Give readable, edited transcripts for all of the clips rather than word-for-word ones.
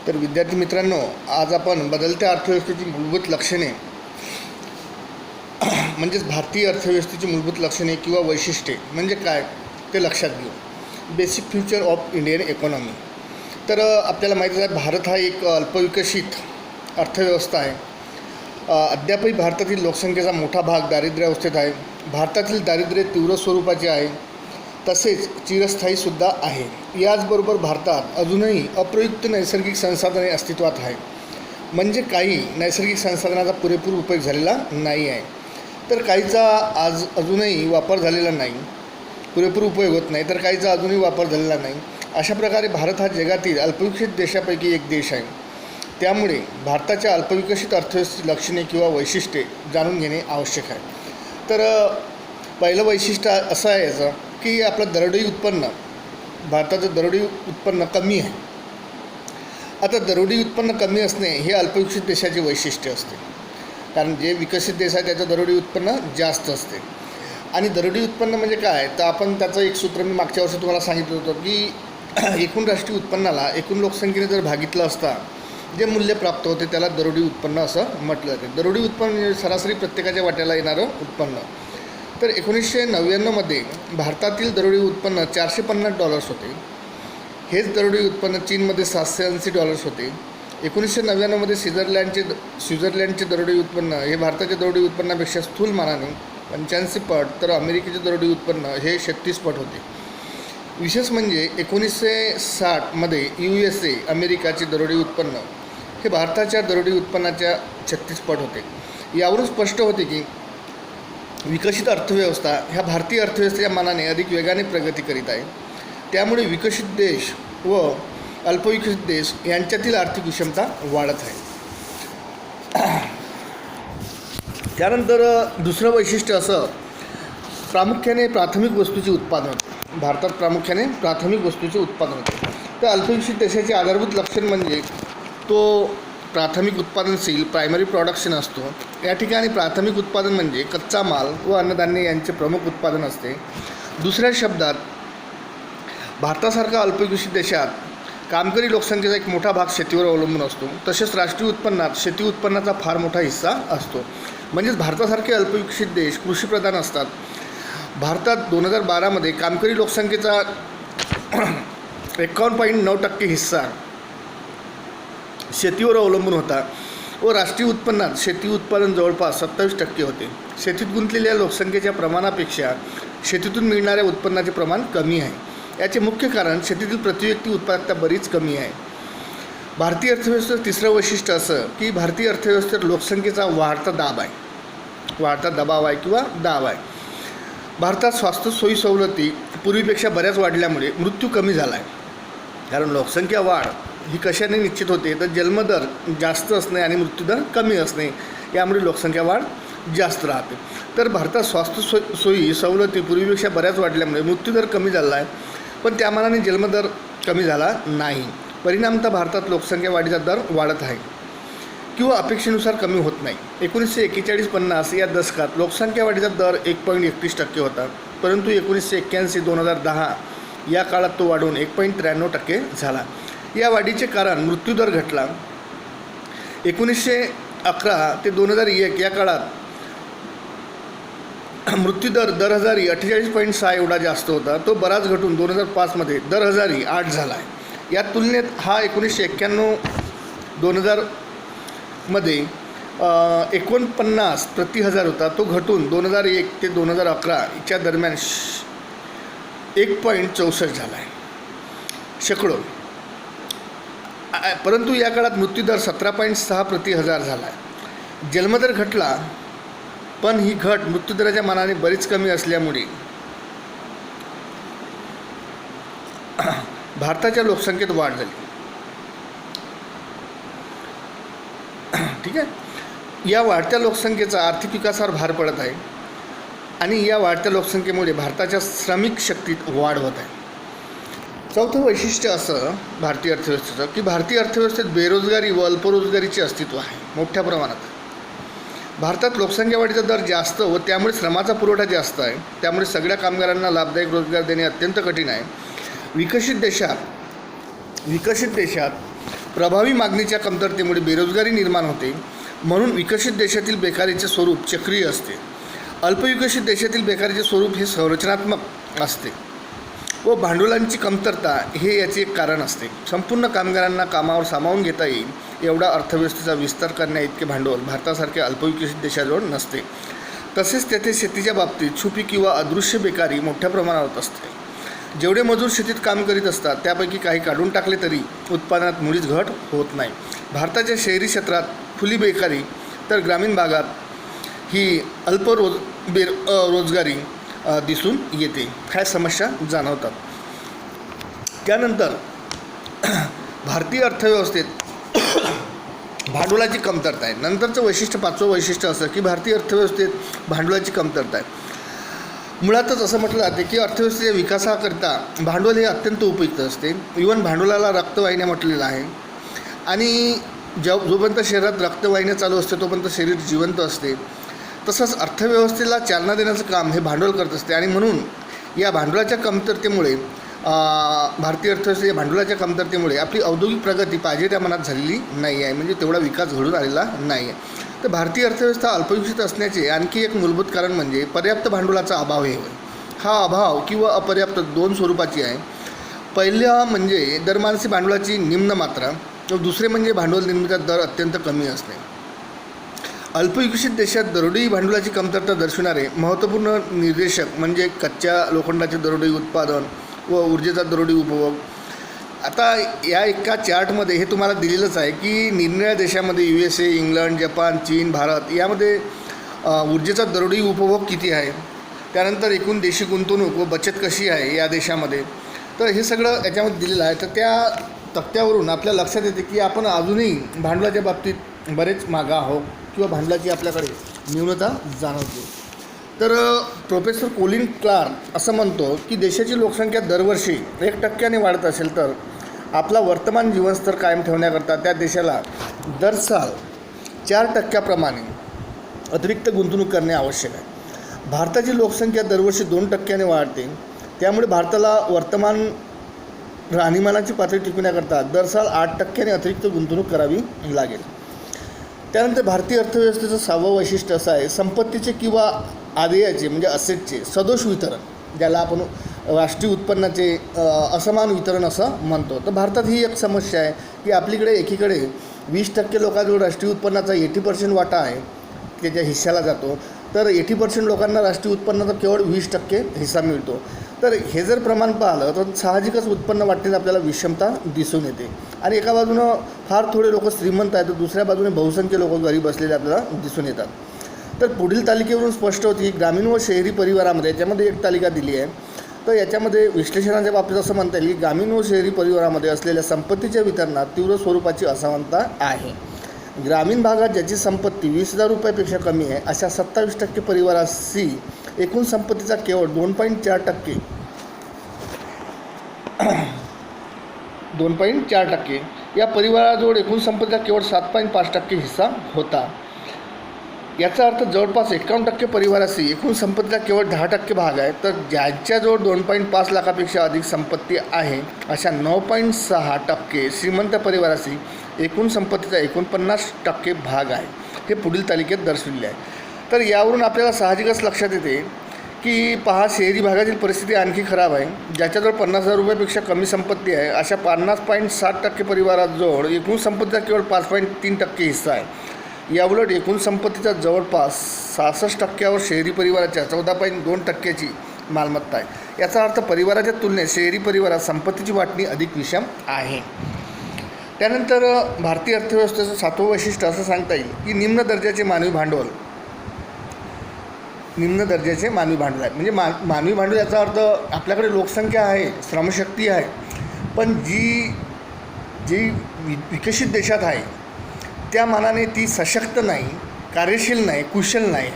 तर विद्यार्थी मित्रांनो, आज आपण बदलत्या अर्थव्यवस्थेची मूलभूत लक्षणे म्हणजेच भारतीय अर्थव्यवस्थेची मूलभूत लक्षणे किंवा वैशिष्ट्ये म्हणजे काय ते लक्षात घेऊ. Basic future of Indian economy. तर आपल्याला माहिती आहे, भारत हा एक अल्पविकसित अर्थव्यवस्था आहे. अद्यापही भारतातील लोकसंख्येचा मोठा भाग दारिद्र्यावस्थेत आहे. भारतातील दारिद्र्य तीव्र स्वरूपाचे आहे, तसेच चिरस्थायीसुद्धा आहे. याचबरोबर भारतात अजूनही अप्रयुक्त नैसर्गिक संसाधने अस्तित्वात आहे. म्हणजे काही नैसर्गिक संसाधनाचा पुरेपूर उपयोग झालेला नाही आहे, तर काहीचा अजूनही वापर झालेला नाही, पुरेपूर उपयोग होत नाही, तर काहीचा अजूनही वापर झालेला नाही. अशा प्रकारे भारत हा जगातील अल्पविकसित देशापैकी एक देश आहे. त्यामुळे भारताच्या अल्पविकसित अर्थव्यवस्थेची लक्षणे किंवा वैशिष्ट्ये जाणून घेणे आवश्यक आहे. तर पहिलं वैशिष्ट्य असं आहे याचं की आपलं दरडोई उत्पन्न, भारताचं दरडोई उत्पन्न कमी आहे. आता दरडोई उत्पन्न कमी असणे हे अल्पविकसित देशाचे वैशिष्ट्य असते, कारण जे विकसित देश आहे त्याचं दरडोई उत्पन्न जास्त असते. आणि दरडोई उत्पन्न म्हणजे काय, तर आपण त्याचं एक सूत्र मी मागच्या वर्षी तुम्हाला सांगितलं होतं की एकूण राष्ट्रीय उत्पन्नाला एकूण लोकसंख्येने जर भागितलं असता जे मूल्य प्राप्त होते त्याला दरडोई उत्पन्न असं म्हटलं जाते. दरडोई उत्पन्न म्हणजे सरासरी प्रत्येकाच्या वाट्याला येणारं उत्पन्न. तर 1999मध्ये भारतातील दरडोई उत्पन्न $450 होते. हेच दरडोई उत्पन्न चीनमध्ये $780 होते. 1999मध्ये स्वित्झर्लंडचे दरडोई उत्पन्न हे भारताच्या दरडोई उत्पन्नापेक्षा स्थूल मानाने 85 पट, तर अमेरिकेचे दरडोई उत्पन्न हे 36 पट होते. विशेष म्हणजे 1960मध्ये USA अमेरिकाचे दरडोई उत्पन्न हे भारताच्या दरडोई उत्पन्नाच्या 36 पट होते. यावरून स्पष्ट होते की विकसित अर्थव्यवस्था ह्या भारतीय अर्थव्यवस्थेच्या मानाने अधिक वेगाने प्रगती करीत आहे. त्यामुळे विकसित देश व अल्पविकसित देश यांच्यातील आर्थिक विषमता वाढत आहे. त्यानंतर दुसरं वैशिष्ट्य असं, प्रामुख्याने प्राथमिक वस्तूचे उत्पादन होते. भारतात प्रामुख्याने प्राथमिक वस्तूचे उत्पादन होते. तर अल्पविकसित देशाचे आधारभूत लक्षण म्हणजे तो प्राथमिक उत्पादनशील प्रायमरी प्रोडक्शन असतो. या ठिकाणी प्राथमिक उत्पादन म्हणजे कच्चा माल व अन्नधान्य यांचे प्रमुख उत्पादन असते. दुसऱ्या शब्दात, भारतासारख्या अल्पविकसित देशात कामकरी लोकसंख्येचा एक मोठा भाग शेतीवर अवलंबून असतो. तसेच राष्ट्रीय उत्पन्नात शेती उत्पन्नाचा फार मोठा हिस्सा असतो. म्हणजेच भारतासारखे अल्पविकसित देश कृषीप्रधान असतात. भारतात 2012मध्ये कामकरी लोकसंख्येचा 51.9% हिस्सा शेतीवर अवलंबून होता व राष्ट्रीय उत्पन्नात शेती उत्पादन जवळपास 27% होते. शेतीत गुंतलेल्या लोकसंख्येच्या प्रमाणापेक्षा शेतीतून मिळणाऱ्या उत्पन्नाचे प्रमाण कमी आहे. याचे मुख्य कारण शेतीतील प्रतिव्यक्ती उत्पादकता बरीच कमी आहे. भारतीय अर्थव्यवस्थेचं तिसरं वैशिष्ट्य असं की भारतीय अर्थव्यवस्थेत लोकसंख्येचा वाढता दबाव आहे किंवा दाब आहे. भारतात स्वास्थ्य सोयी सवलती पूर्वीपेक्षा बऱ्याच वाढल्यामुळे मृत्यू कमी झाला आहे. कारण लोकसंख्या वाढ ही कशाने निश्चित होते, तर जन्मदर जास्त असणे आणि मृत्यूदर कमी असणे यामुळे लोकसंख्या वाढ जास्त राहते. तर भारतात स्वास्थ्य सोयी सवलती पूर्वीपेक्षा बऱ्याच वाढल्यामुळे मृत्यूदर कमी झाला आहे, पण त्या मानाने जन्मदर कमी झाला नाही. परिणामतः भारतात लोकसंख्या वाढीचा दर वाढत आहे किंवा अपेक्षेनुसार कमी होत नाही. 1941-50 या दशकात लोकसंख्या वाढीचा दर 1.31% होता, परंतु 1981-2010 या काळात तो वाढून 1.93% झाला. या वाढीचे कारण मृत्यूदर घटला. 1911 ते 2001 या काळात मृत्यूदर दर हजारी 48.6 एवढा जास्त होता. तो बराच घटून 2005मध्ये दर हजारी 8 झाला आहे. या तुलनेत हा 1991-2000 मध्ये 49 प्रति हजार होता. तो घटून 2001 ते 2011 च्या दरम्यान 1.64 झाला आहे शेकडो. परंतु या काळात मृत्यूदर 17.6 प्रति हजार झाला आहे. जन्मदर घटला, पण ही घट मृत्यूदराच्या मानाने बरीच कमी असल्यामुळे भारताच्या लोकसंख्येत वाढ झाली. ठीक आहे. या वाढत्या लोकसंख्येचा आर्थिक विकासावर भार पडत आहे आणि या वाढत्या लोकसंख्येमुळे भारताच्या श्रमिक शक्तीत वाढ होत आहे. चौथं वैशिष्ट्य असं भारतीय अर्थव्यवस्थेचं की भारतीय अर्थव्यवस्थेत बेरोजगारी व अल्परोजगारीचे अस्तित्व आहे मोठ्या प्रमाणात. भारतात लोकसंख्या वाढीचा दर जास्त व त्यामुळे श्रमाचा पुरवठा जास्त आहे. त्यामुळे सगळ्या कामगारांना लाभदायक रोजगार देणे अत्यंत कठीण आहे. विकसित देशात प्रभावी मागणीच्या कमतरतेमुळे बेरोजगारी निर्माण होते. म्हणून विकसित देशातील बेकारीचे स्वरूप चक्रीय असते. अल्पविकसित देशातील बेकारीचे स्वरूप हे संरचनात्मक असते व भांडवलांची कमतरता हे याचे एक कारण असते. संपूर्ण कामगारांना कामावर सामावून घेता येईल एवढा अर्थव्यवस्थेचा विस्तार करण्याइतके भांडवल भारतासारख्या अल्पविकसित देशाजवळ नसते. तसेच तेथे शेतीच्या बाबतीत छुपी किंवा अदृश्य बेकारी मोठ्या प्रमाणावर असते. जेवढे मजूर शेतीत काम करीत असतात त्यापैकी काही काढून टाकले तरी उत्पादनात मुळीच घट होत नाही. भारताच्या शहरी क्षेत्रात खुली बेकारी तर ग्रामीण भागात ही रोजगारी दिसून येते. ह्या समस्या जाणवतात. त्यानंतर भारतीय अर्थव्यवस्थेत भांडवलाची कमतरता आहे. नंतरचं वैशिष्ट्य, पाचवं वैशिष्ट्य असं की भारतीय अर्थव्यवस्थेत भांडवलाची कमतरता आहे. मुळातच असं म्हटलं जाते की अर्थव्यवस्थेच्या विकासाकरिता भांडवल हे अत्यंत उपयुक्त असते. इव्हन भांडवलाला रक्तवाहिन्या म्हटलेलं आहे. आणि जोपर्यंत शरीरात रक्तवाहिन्या चालू असते तोपर्यंत शरीर जिवंत असते. तसंच अर्थव्यवस्थेला चालना देण्याचं काम हे भांडवल करत असते. आणि म्हणून या भांडवलाच्या कमतरतेमुळे भारतीय अर्थव्यवस्थेच्या भांडवलाच्या कमतरतेमुळे आपली औद्योगिक प्रगती पाहिजे त्या मनात झालेली नाही आहे. म्हणजे तेवढा विकास घडून आलेला नाही आहे. तर भारतीय अर्थव्यवस्था अल्पविकसित असण्याचे आणखी एक मूलभूत कारण म्हणजे पर्याप्त भांडवलाचा अभाव हे होय. हा अभाव किंवा अपर्याप्त दोन स्वरूपाची आहे. पहिला म्हणजे दरमानसी भांडवलाची निम्न मात्रा, तर दुसरे म्हणजे भांडवल निर्मितीचा दर अत्यंत कमी असणे. अल्पविकसित देशात दरोडेई भांडवलाची कमतरता दर्शविणारे महत्त्वपूर्ण निर्देशक म्हणजे कच्च्या लोखंडाचे दरोडेई उत्पादन व ऊर्जेचा दरोडेई उपभोग. आता या एका चार्टमध्ये हे तुम्हाला दिलेलंच आहे की निरनिराळ्या देशामध्ये USA, इंग्लंड, जपान, चीन, भारत यामध्ये ऊर्जेचा दरोडेई उपभोग किती आहे, त्यानंतर एकूण देशी गुंतवणूक व बचत कशी आहे या देशामध्ये. तर हे सगळं याच्यामध्ये दिलेलं आहे. तर त्या तक्त्यावरून आपल्या लक्षात येते की आपण अजूनही भांडवलाच्या बाबतीत बरेच मागं आहोत किंवा भांडवलाची आपल्याकडे न्यूनता जाणवते. तर प्रोफेसर कोलिन क्लार्क असं म्हणतो की देशाची लोकसंख्या दरवर्षी 1% वाढत असेल तर आपला वर्तमान जीवनस्तर कायम ठेवण्याकरता त्या देशाला दर साल 4% अतिरिक्त गुंतवणूक करणे आवश्यक आहे. भारताची लोकसंख्या दरवर्षी 2% वाढते. त्यामुळे भारताला वर्तमान राहणीमानाची पातळी टिकवण्याकरता दर साल 8% अतिरिक्त गुंतवणूक करावी लागेल. त्यानंतर भारतीय अर्थव्यवस्थेचं 6वं वैशिष्ट्य असं आहे संपत्तीचे किंवा आदेयाचे म्हणजे असेटचे सदोष वितरण, ज्याला आपण राष्ट्रीय उत्पन्नाचे असमान वितरण असं म्हणतो. तर भारतात ही एक समस्या आहे की आपलीकडे एकीकडे 20% लोकांजवळ राष्ट्रीय उत्पन्नाचा 80% वाटा आहे, त्याच्या हिस्साला जातो. तर 80% लोकांना राष्ट्रीय उत्पन्नाचा केवळ 20% हिस्सा मिळतो. तर हे जर प्रमाण पाहिलं तर साहजिकच उत्पन्न वाटण्यात आपल्याला विषमता दिसून येते. आणि एका बाजूनं फार थोडे लोक श्रीमंत आहेत तर दुसऱ्या बाजूने बहुसंख्य लोक गरीब असलेले आपल्याला दिसून येतात. तर पुढील तालिकेवरून स्पष्ट होते की ग्रामीण व शहरी परिवारामध्ये याच्यामध्ये एक तालिका दिली आहे. तर याच्यामध्ये विश्लेषणाच्या बाबतीत असं म्हणता येईल की ग्रामीण व शहरी परिवारामध्ये असलेल्या संपत्तीच्या वितरणात तीव्र स्वरूपाची असमानता आहे. ग्रामीण भागात ज्याची संपत्ती 20,000 रुपयापेक्षा कमी आहे अशा 27% परिवाराशी एकूण संपत्तीचा केवळ 2.4% या परिवाराजवळ एकूण संपत्तीचा केवळ 7.5% हिस्सा होता. याचा अर्थ जवळपास 51% परिवाराशी एकूण संपत्तीचा केवळ 10% भाग आहे. तर ज्यांच्याजवळ 2.5 लाखापेक्षा अधिक संपत्ती आहे अशा 9.6% श्रीमंत परिवाराशी एकूण संपत्तीचा 49% भाग आहे. हे पुढील तालिकेत दर्शविले आहे. तर यावरून आपल्याला साहजिकच लक्षात येते की पहा, शहरी भागातील परिस्थिती आणखी खराब आहे. ज्याच्याजवळ 50,000 रुपयापेक्षा कमी संपत्ती आहे अशा 50.7% परिवाराजवळ एकूण संपत्तीचा केवळ 5.3% हिस्सा आहे. याउलट एकूण संपत्तीचा जवळपास 66%वर शहरी परिवाराच्या 14.2%ची मालमत्ता आहे. याचा अर्थ परिवाराच्या तुलनेत शहरी परिवारात संपत्तीची वाटणी अधिक विषम आहे. त्यानंतर भारतीय अर्थव्यवस्थेचं 7वं वैशिष्ट्य असं सांगता येईल की निम्न दर्जाचे मानवी भांडवल आहे. म्हणजे मानवी भांडवल याचा अर्थ आपल्याकडे लोकसंख्या आहे, श्रमशक्ती आहे, पण जी विकसित देशात आहे त्या मानाने ती सशक्त नाही, कार्यशील नाही, कुशल नाही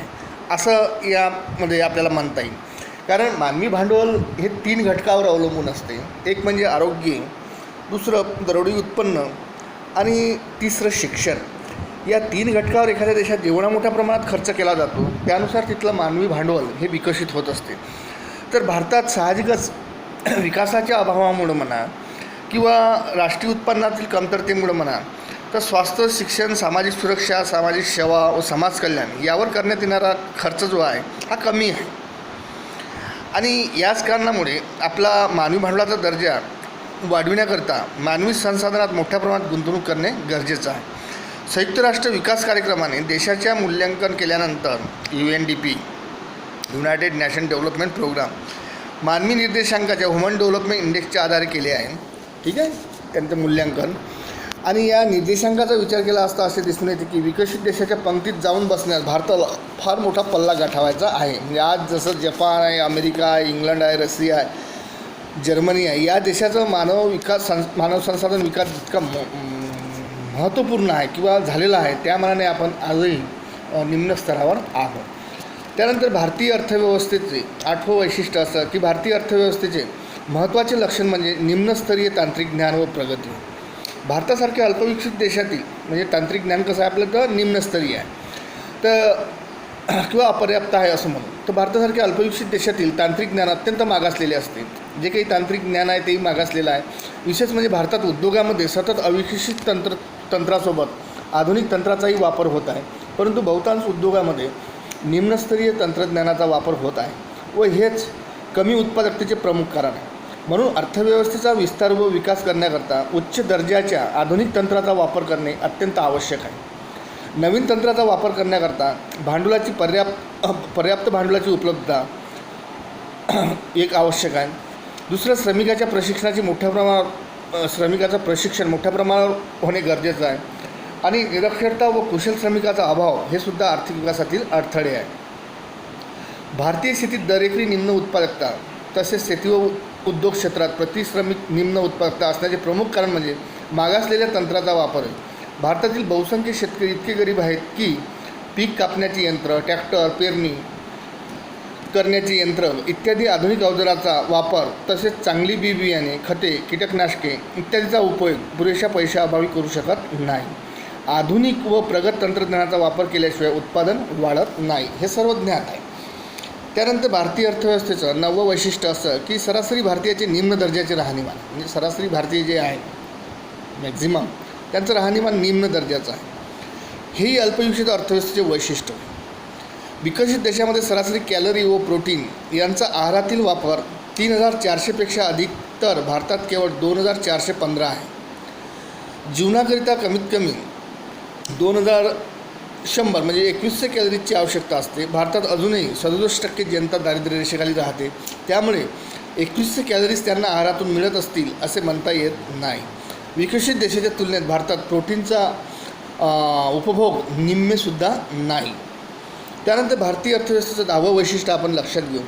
असं यामध्ये आपल्याला म्हणता येईल. कारण मानवी भांडवल हे 3 घटकावर अवलंबून असते. एक म्हणजे आरोग्य, दुसरं दरोडी उत्पन्न आणि तिसरं शिक्षण. या 3 घटकावर एखाद्या देशात जेवढा मोठ्या प्रमाणात खर्च केला जातो त्यानुसार तिथलं मानवी भांडवल हे विकसित होत असते. तर भारतात साहजिकच विकासाच्या अभावामुळे म्हणा किंवा राष्ट्रीय उत्पन्नातील कमतरतेमुळे म्हणा, तर स्वास्थ्य, शिक्षण, सामाजिक सुरक्षा, सामाजिक सेवा व समाज कल्याण यावर करण्यात येणारा खर्च जो आहे हा कमी आहे. आणि याच कारणामुळे आपला मानवी भांडवलाचा दर्जा वाढविण्याकरता मानवी संसाधनात मोठ्या प्रमाणात गुंतवणूक करणे गरजेचं आहे. संयुक्त राष्ट्र विकास कार्यक्रमाने देशाच्या मूल्यांकन केल्यानंतर UNDP United Nation Development Programme मानवी निर्देशांकाच्या ह्युमन डेव्हलपमेंट इंडेक्सच्या आधारे केले आहे. ठीक आहे, त्यांचं मूल्यांकन. आणि या निर्देशांकाचा विचार केला असता असे दिसून येते की विकसित देशाच्या पंक्तीत जाऊन बसण्यास भारताला फार मोठा पल्ला गाठावायचा आहे. म्हणजे आज जसं जपान आहे, अमेरिका आहे, इंग्लंड आहे, रशिया आहे, जर्मनी आहे, या देशाचं मानव संसाधन विकास जितका महत्त्वपूर्ण आहे किंवा झालेला आहे त्या मानाने आपण आजही निम्न स्तरावर आहोत. त्यानंतर भारतीय अर्थव्यवस्थेचे 8वं वैशिष्ट्य असं की भारतीय अर्थव्यवस्थेचे महत्त्वाचे लक्षण म्हणजे निम्नस्तरीय तांत्रिक ज्ञान व प्रगती. भारतासारख्या अल्पविकसित देशातील म्हणजे तांत्रिक ज्ञान कसं आहे आपलं तर निम्नस्तरीय आहे तर किंवा अपर्याप्त आहे असं म्हणून. तर भारतासारख्या अल्पविकसित देशातील तांत्रिक ज्ञान अत्यंत मागासलेले असते. जे काही तांत्रिक ज्ञान आहे तेही मागासलेलं आहे. विशेष म्हणजे भारतात उद्योगामध्ये सतत अविकसित तंत्रासोबत आधुनिक तंत्राचाही वापर होत आहे, परंतु बहुतांश उद्योगामध्ये निम्नस्तरीय तंत्रज्ञानाचा वापर होत आहे व हेच कमी उत्पादकतेचे प्रमुख कारण आहे. म्हणून अर्थव्यवस्थेचा विस्तार व विकास करण्याकरता उच्च दर्जाच्या आधुनिक तंत्राचा वापर करणे अत्यंत आवश्यक आहे. नवीन तंत्राचा वापर करण्याकरता भांडवलाची पर्याप्त भांडवलाची उपलब्धता एक आवश्यक आहे. दुसरं, श्रमिकाच्या प्रशिक्षणाची श्रमिकाचं प्रशिक्षण मोठ्या प्रमाणावर होणे गरजेचं आहे. आणि निरक्षरता व कुशल श्रमिकाचा अभाव हे सुद्धा आर्थिक विकासातील अडथळे आहे. भारतीय शेतीत दरएकरी निम्न उत्पादकता तसेच शेती व उद्योग क्षेत्रात प्रतिश्रमिक निम्न उत्पादकता असण्याचे प्रमुख कारण म्हणजे मागासलेल्या तंत्राचा वापर आहे. भारतातील बहुसंख्य शेतकरी इतके गरीब आहेत की पीक कापण्याची यंत्र, ट्रॅक्टर, पेरणी करण्याची यंत्र इत्यादी आधुनिक अवजाराचा वापर तसेच चांगली बी बियाणे, खते, कीटकनाशके इत्यादीचा उपयोग पुरेशा पैशाअभावी करू शकत नाही. आधुनिक व प्रगत तंत्रज्ञानाचा वापर केल्याशिवाय उत्पादन वाढत नाही, हे सर्व ज्ञात आहे. त्यानंतर भारतीय अर्थव्यवस्थेचं 9वं वैशिष्ट्य असं की सरासरी भारतीयाचे निम्न दर्जाचे राहणीमान. म्हणजे सरासरी भारतीय जे आहे मॅक्झिमम त्यांचं राहणीमान निम्न दर्जाचं आहे. हेही अल्पविकसित अर्थव्यवस्थेचे वैशिष्ट्य. विकसित देशामध्ये सरासरी कॅलरी व प्रोटीन यांचा आहारातील वापर 3400पेक्षा अधिक तर भारतात केवळ 2415 आहे. जीवनाकरिता कमीत कमी 2100 म्हणजे 2100 कॅलरीजची आवश्यकता असते. भारतात अजूनही 67% जनता दारिद्र्य रेषेखाली राहते. त्यामुळे 2100 कॅलरीज त्यांना आहारातून मिळत असतील असे म्हणता येत नाही. विकसित देशाच्या तुलनेत भारतात प्रोटीनचा उपभोग निम्मेसुद्धा नाही. त्यानंतर भारतीय अर्थव्यवस्थेचं 10वं वैशिष्ट्य आपण लक्षात घेऊ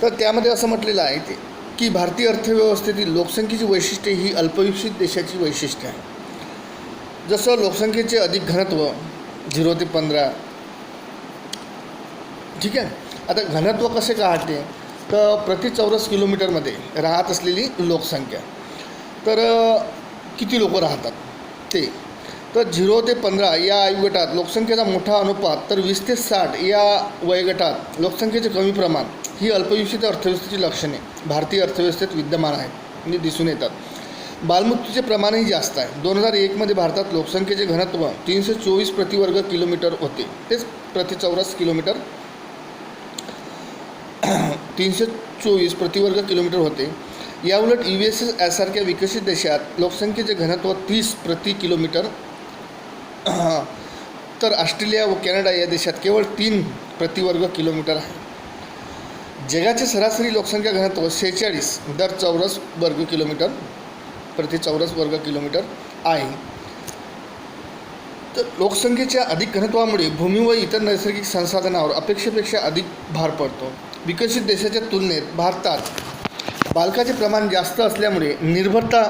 तर त्यामध्ये असं म्हटलेलं आहे की भारतीय अर्थव्यवस्थेतील लोकसंख्येची वैशिष्ट्ये ही अल्पविकसित देशाची वैशिष्ट्य आहे. जसं लोकसंख्येचे अधिक घनत्व 0 ते 15. ठीक आहे. आता घनत्व कसे काढते तर प्रति चौरस किलोमीटरमध्ये राहत असलेली लोकसंख्या. तर किती लोक राहतात ते तर 0 ते 15 या आयुगटात लोकसंख्येचा मोठा अनुपात तर 20 ते 60 या वयोगटात लोकसंख्येचे कमी प्रमाण ही अल्पविकसित अर्थव्यवस्थेची लक्षणे भारतीय अर्थव्यवस्थेत विद्यमान आहेत म्हणजे दिसून येतात. बालमृत्यूचे प्रमाणही जास्त आहे. 2001मध्ये भारतात लोकसंख्येचे घनत्व 324 प्रतिवर्ग किलोमीटर होते. तेच प्रति चौरस किलोमीटर 324 प्रतिवर्ग किलोमीटर होते. याउलट USA सारख्या विकसित देशात लोकसंख्येचे घनत्व 30 प्रति किलोमीटर तर ऑस्ट्रेलिया व कॅनडा या देशात केवळ 3 प्रतिवर्ग किलोमीटर आहे. जगाचे सरासरी लोकसंख्या घनत्व 46 दर चौरस वर्ग किलोमीटर प्रति चौरस वर्ग किलोमीटर आहे. तर लोकसंख्येच्या अधिक घनत्वामुळे भूमी व इतर नैसर्गिक संसाधनावर अपेक्षेपेक्षा अधिक भार पडतो. विकसित देशाच्या तुलनेत भारतात बालकाचे प्रमाण जास्त असल्यामुळे निर्भरता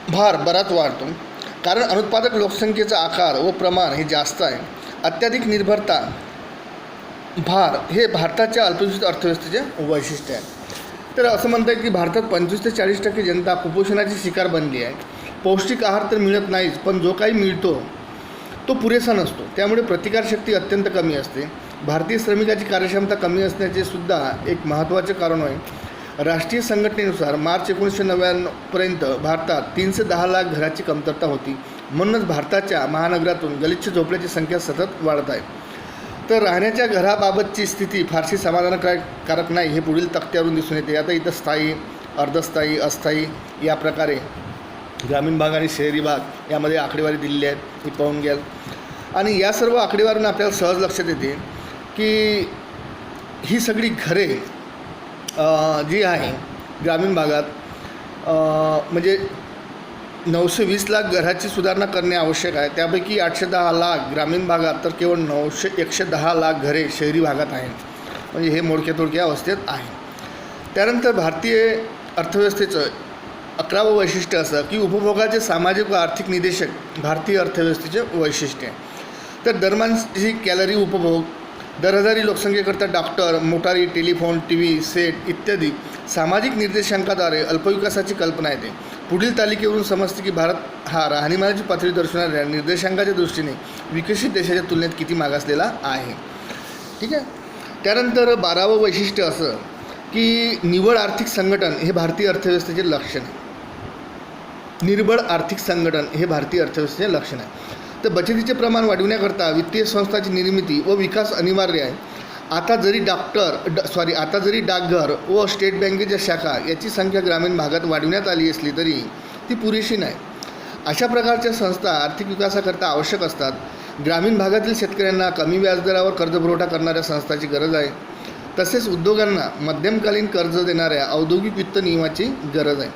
भार बराच वाढतो. कारण अनुत्पादक लोकसंख्येचा आकार व प्रमाण हे जास्त आहे. अत्याधिक निर्भरता भार हे भारताच्या अल्पविकसित अर्थव्यवस्थेचे वैशिष्ट्य आहे. तर असं म्हणता येईल की भारतात 25 ते 40% जनता कुपोषणाची शिकार बनली आहे. पौष्टिक आहार तर मिळत नाहीच, पण जो काही मिळतो तो पुरेसा नसतो. त्यामुळे प्रतिकारशक्ती अत्यंत कमी असते. भारतीय श्रमिकाची कार्यक्षमता कमी असण्याचे सुद्धा एक महत्त्वाचे कारण आहे. राष्ट्रीय संघटनेनुसार मार्च 1999पर्यंत भारतात 3 ते 10 लाख घराची कमतरता होती. म्हणूनच भारताच्या महानगरातून गलिच्छ झोपड्याची संख्या सतत वाढत आहे. तर राहण्याच्या घराबाबतची स्थिती फारशी समाधानकारक नाही हे पुढील तक्त्यावरून दिसून येते. आता इथं स्थायी, अर्धस्थायी, अस्थायी या प्रकारे ग्रामीण भाग आणि शहरी भाग यामध्ये आकडेवारी दिलेली आहेत, ही पाहून घ्याल. आणि या सर्व आकडेवारीनं आपल्याला सहज लक्षात येते की ही सगळी घरे जी आहे ग्रामीण भागात म्हणजे 920 लाख घराची सुधारणा करणे आवश्यक आहे. त्यापैकी 810 लाख ग्रामीण भागात तर केवळ 110 लाख घरे शहरी भागात आहेत. म्हणजे हे मोडक्या तोडक्या अवस्थेत आहे. त्यानंतर भारतीय अर्थव्यवस्थेचं 11वं वैशिष्ट्य असं की उपभोगाचे सामाजिक व आर्थिक निदेशक भारतीय अर्थव्यवस्थेचे वैशिष्ट्य आहे. तर दरम्यानची कॅलरी उपभोग, दरहजारी लोकसंख्येकरता डॉक्टर, मोटारी, टेलिफोन, टी व्ही सेट इत्यादी सामाजिक निर्देशांकाद्वारे अल्पविकासाची कल्पना येते. पुढील तालिकेवरून समजते की भारत हा राहणीमानाची पातळी दर्शवणाऱ्या निर्देशांकाच्या दृष्टीने विकसित देशाच्या तुलनेत किती मागासलेला आहे. ठीक आहे. त्यानंतर 12वं वैशिष्ट्य असं की निव्वळ आर्थिक संघटन हे भारतीय अर्थव्यवस्थेचे लक्षण आहे. निर्बळ आर्थिक संघटन हे भारतीय अर्थव्यवस्थेचे लक्षण आहे. तर बचतीचे प्रमाण वाढविण्याकरता वित्तीय संस्थाची निर्मिती व विकास अनिवार्य आहे. आता जरी डाकघर व स्टेट बँकेच्या शाखा याची संख्या ग्रामीण भागात वाढविण्यात आली असली तरी ती पुरेशी नाही. अशा प्रकारच्या संस्था आर्थिक विकासाकरता आवश्यक असतात. ग्रामीण भागातील शेतकऱ्यांना कमी व्याजदरावर कर्जपुरवठा करणाऱ्या संस्थांची गरज आहे. तसेच उद्योगांना मध्यमकालीन कर्ज देणाऱ्या औद्योगिक वित्त नियमाची गरज आहे.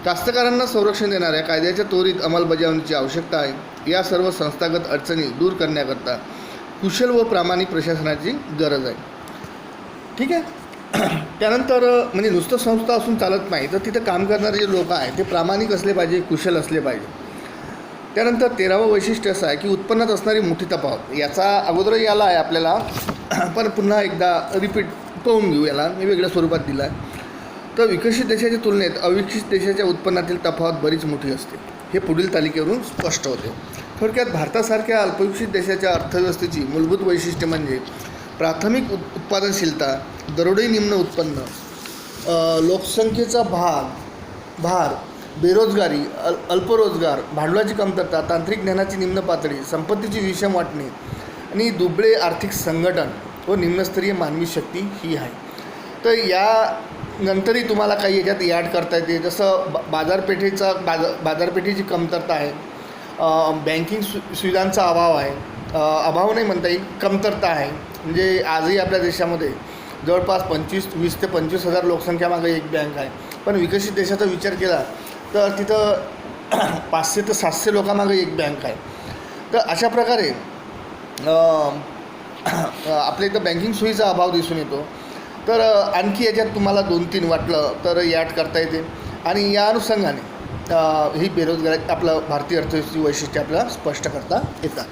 कास्तकारांना संरक्षण देणाऱ्या कायद्याच्या त्वरित अंमलबजावणीची आवश्यकता आहे. या सर्व संस्थागत अडचणी दूर करण्याकरता कुशल व प्रामाणिक प्रशासनाची गरज आहे. ठीक आहे. त्यानंतर म्हणजे नुसतं संस्था असून चालत नाही, तर तिथं काम करणारे जे लोक आहेत ते प्रामाणिक असले पाहिजे, कुशल असले पाहिजे. त्यानंतर 13वं वैशिष्ट्य असं आहे की उत्पन्नात असणारी मोठी तफावत. याचा अगोदर याला आहे आपल्याला, पण पुन्हा एकदा रिपीट पाहून घेऊ. याला मी वेगळ्या स्वरूपात दिला आहे. तर विकसित देशाच्या तुलनेत अविकसित देशाच्या उत्पन्नातील तफावत बरीच मोठी असते. हे पुढील तालिकेवरून स्पष्ट होते. थोडक्यात भारतासारख्या अल्पविकसित देशाच्या अर्थव्यवस्थेची मूलभूत वैशिष्ट्ये म्हणजे प्राथमिक उत्पादनशीलता, दरोडे निम्न उत्पन्न, लोकसंख्येचा भार, बेरोजगारी, अल्परोजगार, भांडवलाची कमतरता, तांत्रिक ज्ञानाची निम्न पातळी, संपत्तीची विषम वाटणी आणि दुबळे आर्थिक संघटन व निम्नस्तरीय मानवी शक्ती ही आहे. तर या नंतरही तुम्हाला काही याच्यात ॲड करता येते. जसं बाजारपेठेची कमतरता आहे, बँकिंग सुविधांचा अभाव आहे, अभाव नाही म्हणता येईल, कमतरता आहे. म्हणजे आजही आपल्या देशामध्ये जवळपास 20 ते 25 हजार लोकसंख्यामागे एक बँक आहे. पण विकसित देशाचा विचार केला तर तिथं 500 ते 700 लोकांमागे एक बँक आहे. तर अशा प्रकारे आपल्या इथं बँकिंग सोयीचा अभाव दिसून येतो. तर आणखी याच्यात तुम्हाला 2-3 वाटलं तर ॲड करता येते. आणि या अनुषंगाने ही बेरोजगारी आपलं भारतीय अर्थव्यवस्थेची वैशिष्ट्ये आपल्याला स्पष्ट करता येतात.